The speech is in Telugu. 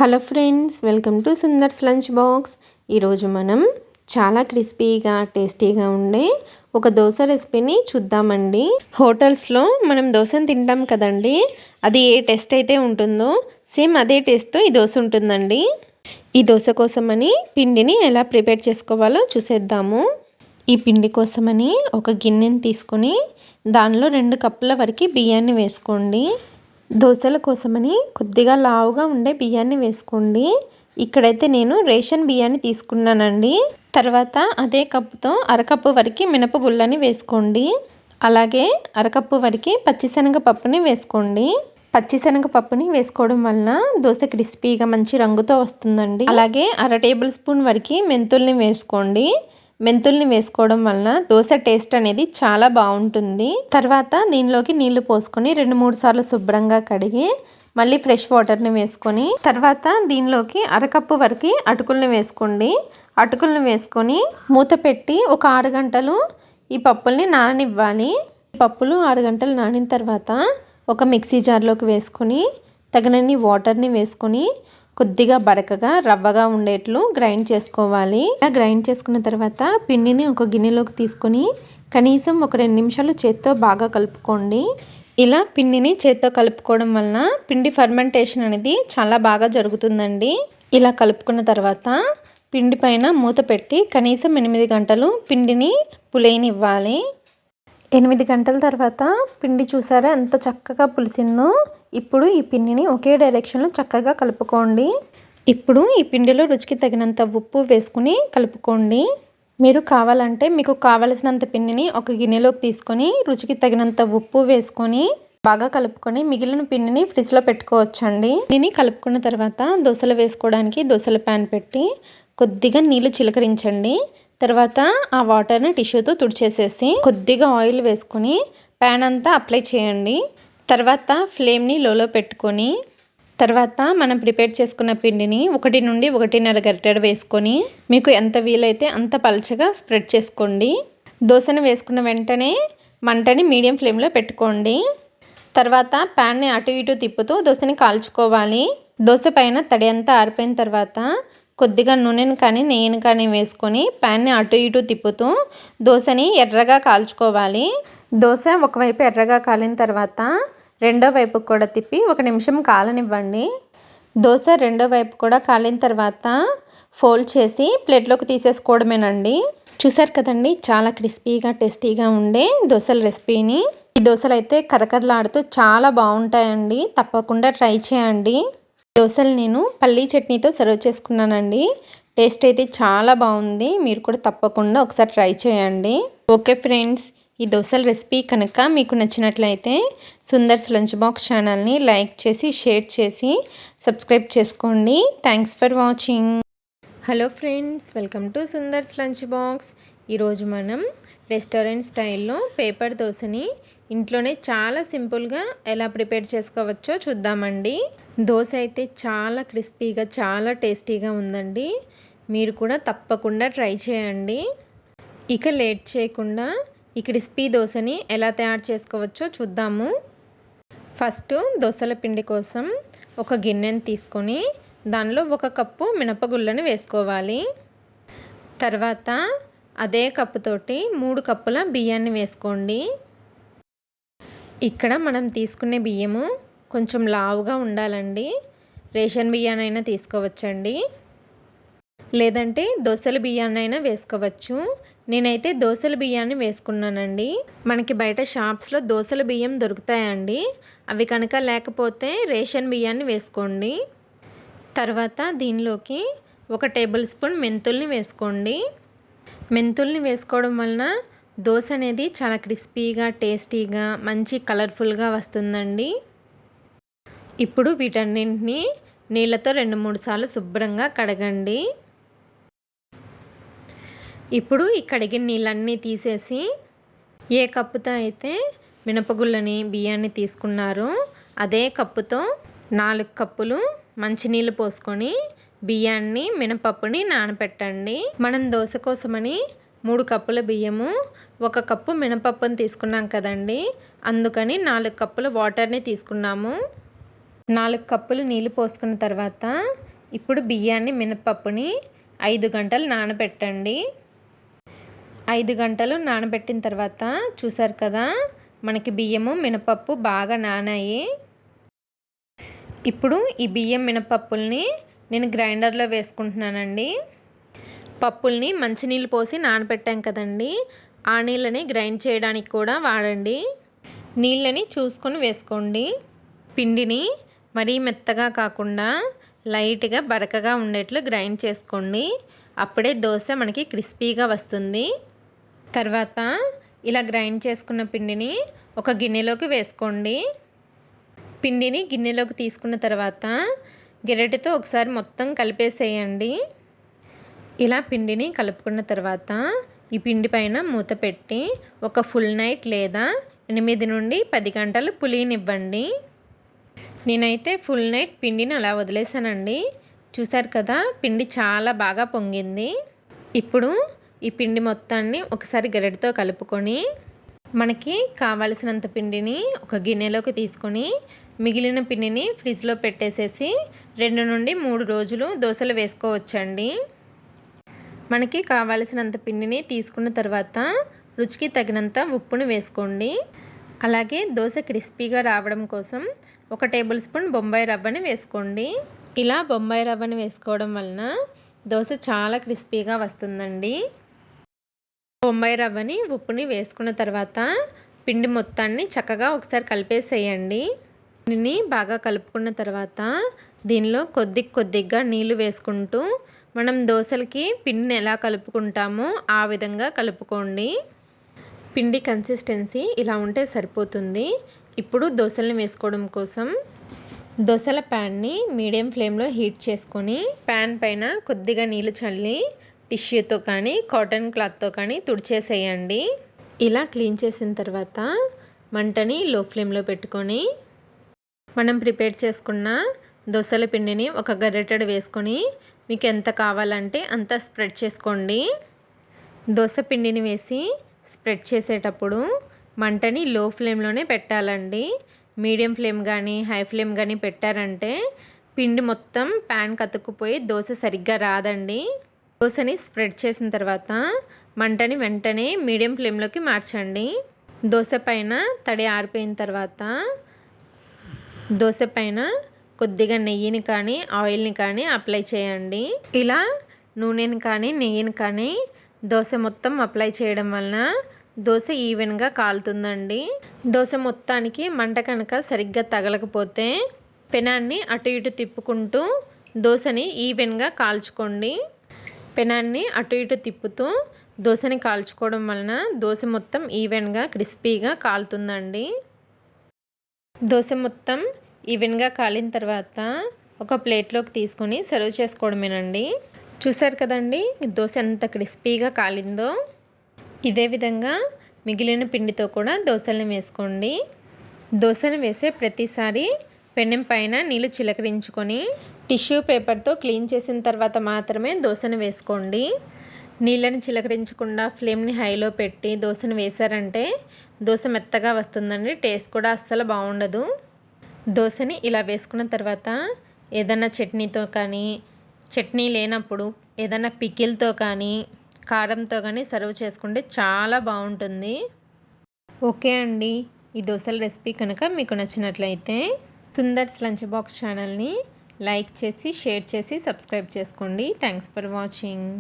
Hello friends, welcome to Sundar's lunch box. ఈరోజు మనం చాలా క్రిస్పీగా టేస్టీగా ఉండే ఒక దోశ రెసిపీని చూద్దామండి. హోటల్స్లో మనం దోశను తింటాం కదండి, అది ఏ టేస్ట్ అయితే ఉంటుందో సేమ్ అదే టేస్ట్తో ఈ దోశ ఉంటుందండి. ఈ దోశ కోసమని పిండిని ఎలా ప్రిపేర్ చేసుకోవాలో చూసేద్దాము. ఈ పిండి కోసమని ఒక గిన్నెని తీసుకొని దానిలో 2 కప్పుల వరకు బియ్యాన్ని వేసుకోండి. దోశల కోసమని కొద్దిగా లావుగా ఉండే బియ్యాన్ని వేసుకోండి. ఇక్కడైతే నేను రేషన్ బియ్యాన్ని తీసుకున్నానండి. తర్వాత అదే కప్పుతో అరకప్పు వరకు మినపగుళ్ళని వేసుకోండి. అలాగే అరకప్పు వరకు పచ్చిశనగపప్పుని వేసుకోండి. పచ్చిశనగపప్పుని వేసుకోవడం వలన దోశ క్రిస్పీగా మంచి రంగుతో వస్తుందండి. అలాగే 1/2 టేబుల్ స్పూన్ వరకు మెంతుల్ని వేసుకోండి. మెంతుల్ని వేసుకోవడం వలన దోశ టేస్ట్ అనేది చాలా బాగుంటుంది. తర్వాత దీనిలోకి నీళ్లు పోసుకొని 2-3 సార్లు శుభ్రంగా కడిగి మళ్ళీ ఫ్రెష్ వాటర్ని వేసుకొని తర్వాత దీనిలోకి అరకప్పు వరకు అటుకుల్ని వేసుకోండి. అటుకుల్ని వేసుకొని మూత పెట్టి ఒక 6 గంటలు ఈ పప్పుల్ని నాననివ్వాలి. ఈ పప్పులు 6 గంటలు నానిన తర్వాత ఒక మిక్సీ జార్లోకి వేసుకొని తగినన్ని వాటర్ని వేసుకొని కొద్దిగా బరకగా రవ్వగా ఉండేట్లు గ్రైండ్ చేసుకోవాలి. ఇలా గ్రైండ్ చేసుకున్న తర్వాత పిండిని ఒక గిన్నెలోకి తీసుకొని కనీసం ఒక 2 నిమిషాలు చేత్తో బాగా కలుపుకోండి. ఇలా పిండిని చేత్తో కలుపుకోవడం వలన పిండి ఫర్మెంటేషన్ అనేది చాలా బాగా జరుగుతుందండి. ఇలా కలుపుకున్న తర్వాత పిండి పైన మూత పెట్టి కనీసం 8 గంటలు పిండిని పులియనివ్వాలి. 8 గంటల తర్వాత పిండి చూసారా ఎంత చక్కగా పులిసిందో. ఇప్పుడు ఈ పిండిని ఒకే డైరెక్షన్లో చక్కగా కలుపుకోండి. ఇప్పుడు ఈ పిండిలో రుచికి తగినంత ఉప్పు వేసుకుని కలుపుకోండి. మీరు కావాలంటే మీకు కావలసినంత పిండిని ఒక గిన్నెలోకి తీసుకొని రుచికి తగినంత ఉప్పు వేసుకొని బాగా కలుపుకొని మిగిలిన పిండిని ఫ్రిడ్జ్లో పెట్టుకోవచ్చండి. దీన్ని కలుపుకున్న తర్వాత దోశలు వేసుకోవడానికి దోశల ప్యాన్ పెట్టి కొద్దిగా నీళ్లు చిలకరించండి. తర్వాత ఆ వాటర్ని టిష్యూతో తుడిచేసేసి కొద్దిగా ఆయిల్ వేసుకొని ప్యాన్ అంతా అప్లై చేయండి. తర్వాత ఫ్లేమ్ని లోలో పెట్టుకొని తర్వాత మనం ప్రిపేర్ చేసుకున్న పిండిని 1 నుండి 1.5 గరిటెడు వేసుకొని మీకు ఎంత వీలైతే అంత పలచగా స్ప్రెడ్ చేసుకోండి. దోశను వేసుకున్న వెంటనే మంటని మీడియం ఫ్లేమ్లో పెట్టుకోండి. తర్వాత ప్యాన్ని అటు ఇటు తిప్పుతూ దోశని కాల్చుకోవాలి. దోశ పైన తడి అంతా ఆరిపోయిన తర్వాత కొద్దిగా నూనెను కానీ నెయ్యిని కానీ వేసుకొని ప్యాన్ని అటు ఇటు తిప్పుతూ దోశని ఎర్రగా కాల్చుకోవాలి. దోశ ఒకవైపు ఎర్రగా కాలిన తర్వాత రెండో వైపు కూడా తిప్పి 1 నిమిషం కాలనివ్వండి. దోశ రెండో వైపు కూడా కాలిన తర్వాత ఫోల్డ్ చేసి ప్లేట్లోకి తీసేసుకోవడమేనండి. చూసారు కదండి, చాలా క్రిస్పీగా టేస్టీగా ఉండే దోశల రెసిపీని. ఈ దోశలు అయితే కరకరలాడుతూ చాలా బాగుంటాయండి. తప్పకుండా ట్రై చేయండి. దోశలు నేను పల్లీ చట్నీతో సర్వ్ చేసుకున్నానండి. టేస్ట్ అయితే చాలా బాగుంది. మీరు కూడా తప్పకుండా ఒకసారి ట్రై చేయండి. ఓకే ఫ్రెండ్స్, ఈ దోశల రెసిపీ కనుక మీకు నచ్చినట్లయితే సుందర్స్ లంచ్ బాక్స్ ఛానల్ని లైక్ చేసి షేర్ చేసి సబ్స్క్రైబ్ చేసుకోండి. Thanks for watching. Hello friends, welcome to Sundar's lunch box. ఈరోజు మనం రెస్టారెంట్ స్టైల్లో పేపర్ దోశని ఇంట్లోనే చాలా సింపుల్గా ఎలా ప్రిపేర్ చేసుకోవచ్చో చూద్దామండి. దోశ అయితే చాలా క్రిస్పీగా చాలా టేస్టీగా ఉందండి. మీరు కూడా తప్పకుండా ట్రై చేయండి. ఇక లేట్ చేయకుండా ఈ క్రిస్పీ దోశని ఎలా తయారు చేసుకోవచ్చో చూద్దాము. ఫస్ట్ దోశల పిండి కోసం ఒక గిన్నెని తీసుకొని దానిలో 1 కప్పు మినపగుళ్ళని వేసుకోవాలి. తర్వాత అదే కప్పుతోటి 3 కప్పుల బియ్యాన్ని వేసుకోండి. ఇక్కడ మనం తీసుకునే బియ్యము కొంచెం లావుగా ఉండాలండి. రేషన్ బియ్యాన్నైనా తీసుకోవచ్చండి, లేదంటే దోశల బియ్యాన్నైనా వేసుకోవచ్చు. నేనైతే దోశల బియ్యాన్ని వేసుకున్నానండి. మనకి బయట షాప్స్లో దోశల బియ్యం దొరుకుతాయండి. అవి కనుక లేకపోతే రేషన్ బియ్యాన్ని వేసుకోండి. తర్వాత దీనిలోకి 1 టేబుల్ స్పూన్ మెంతుల్ని వేసుకోండి. మెంతుల్ని వేసుకోవడం వలన దోశ అనేది చాలా క్రిస్పీగా టేస్టీగా మంచి కలర్ఫుల్గా వస్తుందండి. ఇప్పుడు వీటన్నింటినీ నీళ్ళతో 2-3 సార్లు శుభ్రంగా కడగండి. ఇప్పుడు ఈ కడిగిన నీళ్ళన్నీ తీసేసి ఏ కప్పుతో అయితే మినపగుళ్ళని బియ్యాన్ని తీసుకున్నారో అదే కప్పుతో 4 కప్పులు మంచినీళ్ళు పోసుకొని బియ్యాన్ని మినపప్పుని నానబెట్టండి. మనం దోశ కోసమని 3 కప్పుల బియ్యము 1 కప్పు మినపప్పుని తీసుకున్నాం కదండి, అందుకని 4 కప్పుల వాటర్ని తీసుకున్నాము. 4 కప్పులు నీళ్ళు పోసుకున్న తర్వాత ఇప్పుడు బియ్యాన్ని మినపప్పుని 5 గంటలు నానబెట్టండి. 5 గంటలు నానబెట్టిన తర్వాత చూసారు కదా, మనకి బియ్యము మినపప్పు బాగా నానాయి. ఇప్పుడు ఈ బియ్యం మినపప్పుల్ని నేను గ్రైండర్లో వేసుకుంటున్నానండి. పప్పుల్ని మంచినీళ్ళు పోసి నానబెట్టాం కదండి, ఆ నీళ్ళని గ్రైండ్ చేయడానికి కూడా వాడండి. నీళ్ళని చూసుకొని వేసుకోండి. పిండిని మరీ మెత్తగా కాకుండా లైట్గా బరకగా ఉండేట్లు గ్రైండ్ చేసుకోండి. అప్పుడే దోశ మనకి క్రిస్పీగా వస్తుంది. తర్వాత ఇలా గ్రైండ్ చేసుకున్న పిండిని ఒక గిన్నెలోకి వేసుకోండి. పిండిని గిన్నెలోకి తీసుకున్న తర్వాత గెరటితో ఒకసారి మొత్తం కలిపేసేయండి. ఇలా పిండిని కలుపుకున్న తర్వాత ఈ పిండి పైన మూత పెట్టి ఒక ఫుల్ నైట్ లేదా 8 నుండి 10 గంటలు పులియనివ్వండి. నేనైతే ఫుల్ నైట్ పిండిని అలా వదిలేసానండి. చూసారు కదా, పిండి చాలా బాగా పొంగింది. ఇప్పుడు ఈ పిండి మొత్తాన్ని ఒకసారి గరిటెతో కలుపుకొని మనకి కావలసినంత పిండిని ఒక గిన్నెలోకి తీసుకొని మిగిలిన పిండిని ఫ్రిడ్జ్లో పెట్టేసేసి 2 నుండి 3 రోజులు దోశలు వేసుకోవచ్చండి. మనకి కావలసినంత పిండిని తీసుకున్న తర్వాత రుచికి తగినంత ఉప్పును వేసుకోండి. అలాగే దోశ క్రిస్పీగా రావడం కోసం 1 టేబుల్ స్పూన్ బొంబాయి రవ్వని వేసుకోండి. ఇలా బొంబాయి రవ్వని వేసుకోవడం వలన దోశ చాలా క్రిస్పీగా వస్తుందండి. బొంబాయి రవ్వని ఉప్పుని వేసుకున్న తర్వాత పిండి మొత్తాన్ని చక్కగా ఒకసారి కలిపేసేయండి. పిండిని బాగా కలుపుకున్న తర్వాత దీనిలో కొద్దిగా నీళ్లు వేసుకుంటూ మనం దోశలకి పిండిని ఎలా కలుపుకుంటామో ఆ విధంగా కలుపుకోండి. పిండి కన్సిస్టెన్సీ ఇలా ఉంటే సరిపోతుంది. ఇప్పుడు దోశలను వేసుకోవడం కోసం దోశల ప్యాన్ని మీడియం ఫ్లేమ్లో హీట్ చేసుకొని ప్యాన్ పైన కొద్దిగా నీళ్ళు చల్లి టిష్యూతో కానీ కాటన్ క్లాత్తో కానీ తుడిచేసేయండి. ఇలా క్లీన్ చేసిన తర్వాత మంటని లో ఫ్లేమ్లో పెట్టుకొని మనం ప్రిపేర్ చేసుకున్న దోశల పిండిని ఒక గరిటెడు వేసుకొని మీకు ఎంత కావాలంటే అంత స్ప్రెడ్ చేసుకోండి. దోశ పిండిని వేసి స్ప్రెడ్ చేసేటప్పుడు మంటని లో ఫ్లేమ్లోనే పెట్టాలండి. మీడియం ఫ్లేమ్ కానీ హై ఫ్లేమ్ కానీ పెట్టారంటే పిండి మొత్తం ప్యాన్ కతుక్కుపోయి దోశ సరిగ్గా రాదండి. దోశని స్ప్రెడ్ చేసిన తర్వాత మంటని వెంటనే మీడియం ఫ్లేమ్లోకి మార్చండి. దోశ పైన తడి ఆరిపోయిన తర్వాత దోశ పైన కొద్దిగా నెయ్యిని కానీ ఆయిల్ని కానీ అప్లై చేయండి. ఇలా నూనెని కానీ నెయ్యిని కానీ దోశ మొత్తం అప్లై చేయడం వలన దోశ ఈవెన్గా కాలుతుందండి. దోశ మొత్తానికి మంట కనుక సరిగ్గా తగలకపోతే పెనాన్ని అటు ఇటు తిప్పుకుంటూ దోశని ఈవెన్గా కాల్చుకోండి. పెనాన్ని అటు ఇటు తిప్పుతూ దోశని కాల్చుకోవడం వలన దోశ మొత్తం ఈవెన్గా క్రిస్పీగా కాలుతుందండి. దోశ మొత్తం ఈవెన్గా కాలిన తర్వాత ఒక ప్లేట్లోకి తీసుకొని సర్వ్ చేసుకోవడమేనండి. చూసారు కదండి దోశ ఎంత క్రిస్పీగా కాలిందో. ఇదే విధంగా మిగిలిన పిండితో కూడా దోశలను వేసుకోండి. దోశను వేసే ప్రతిసారి పెనం పైన నీళ్ళు చిలకరించుకొని టిష్యూ పేపర్తో క్లీన్ చేసిన తర్వాత మాత్రమే దోశను వేసుకోండి. నీళ్ళని చిలకరించకుండా ఫ్లేమ్ని హైలో పెట్టి దోశను వేశారంటే దోశ మెత్తగా వస్తుందండి. టేస్ట్ కూడా అస్సలు బాగుండదు. దోశని ఇలా వేసుకున్న తర్వాత ఏదైనా చట్నీతో కానీ, చట్నీ లేనప్పుడు ఏదైనా పికిల్తో కానీ, కారంతో కానీ సర్వ్ చేసుకుంటే చాలా బాగుంటుంది. ఓకే అండి, ఈ దోశల రెసిపీ కనుక మీకు నచ్చినట్లయితే సుందర్స్ లంచ్ బాక్స్ ఛానల్ని లైక్ చేసి షేర్ చేసి సబ్స్క్రైబ్ చేసుకోండి. Thanks for watching.